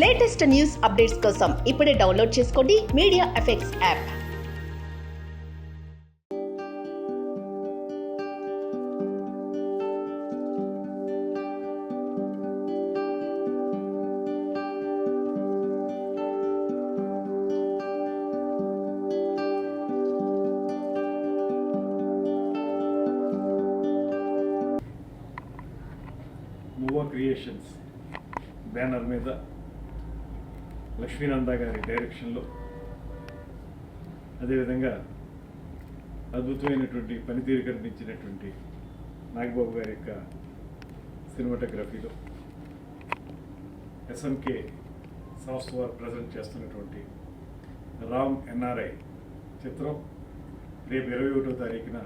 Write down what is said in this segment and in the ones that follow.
Latest news updates కోసం ఇప్పుడే download చేసుకోండి మీడియా ఎఫెక్ట్స్ యాప్. మూవా క్రియేషన్స్ బ్యానర్ మీద లక్ష్మీనంద గారి డైరెక్షన్లో అదేవిధంగా అద్భుతమైనటువంటి పనితీరు కనిపించినటువంటి నాగబాబు గారి యొక్క సినిమాటోగ్రఫీలో ఎస్ఎంకే సంస్థ వారు ప్రజెంట్ చేస్తున్నటువంటి రామ్ ఎన్ఆర్ఐ చిత్రం రేపు 21వ తారీఖున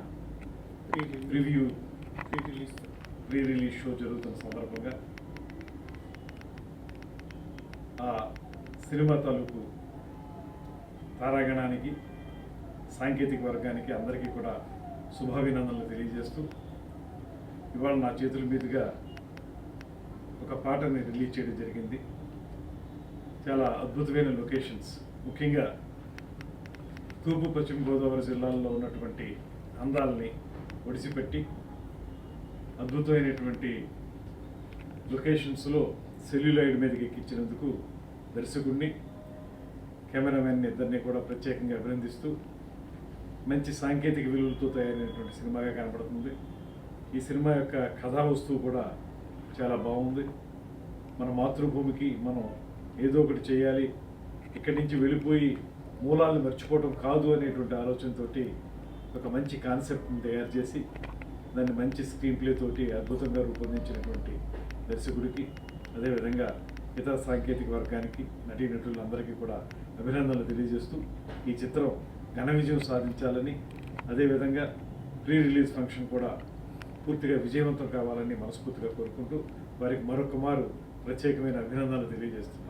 ప్రీ రిలీజ్ షో జరుగుతున్న సందర్భంగా ఆ సినిమా తాలూకు తారాగణానికి సాంకేతిక వర్గానికి అందరికీ కూడా శుభాభినందనలు తెలియజేస్తూ ఇవాళ నా చేతుల మీదుగా ఒక పాటని రిలీజ్ చేయడం జరిగింది. చాలా అద్భుతమైన లొకేషన్స్, ముఖ్యంగా తూర్పు పశ్చిమ గోదావరి జిల్లాల్లో ఉన్నటువంటి అందాలని ఒడిసిపెట్టి అద్భుతమైనటువంటి లొకేషన్స్లో సెల్యులాయిడ్ మీదకి ఎక్కించినందుకు దర్శకుడిని, కెమెరామెన్ ఇద్దరిని కూడా ప్రత్యేకంగా అభినందిస్తూ మంచి సాంకేతిక విలువలతో తయారైనటువంటి సినిమాగా కనపడుతుంది. ఈ సినిమా యొక్క కథా వస్తువు కూడా చాలా బాగుంది. మన మాతృభూమికి మనం ఏదో ఒకటి చేయాలి, ఇక్కడి నుంచి వెళ్ళిపోయి మూలాలను మర్చిపోవడం కాదు అనేటువంటి ఆలోచనతోటి ఒక మంచి కాన్సెప్ట్ని తయారు చేసి దాన్ని మంచి స్క్రీన్ ప్లే తోటి అద్భుతంగా రూపొందించినటువంటి దర్శకుడికి, అదేవిధంగా ఇతర సాంకేతిక వర్గానికి, నటీనటులందరికీ కూడా అభినందనలు తెలియజేస్తూ ఈ చిత్రం ఘన విజయం సాధించాలని, అదేవిధంగా ప్రీ రిలీజ్ ఫంక్షన్ కూడా పూర్తిగా విజయవంతం కావాలని మనస్ఫూర్తిగా కోరుకుంటూ వారికి మరొక మారు ప్రత్యేకమైన అభినందనలు తెలియజేస్తున్నాను.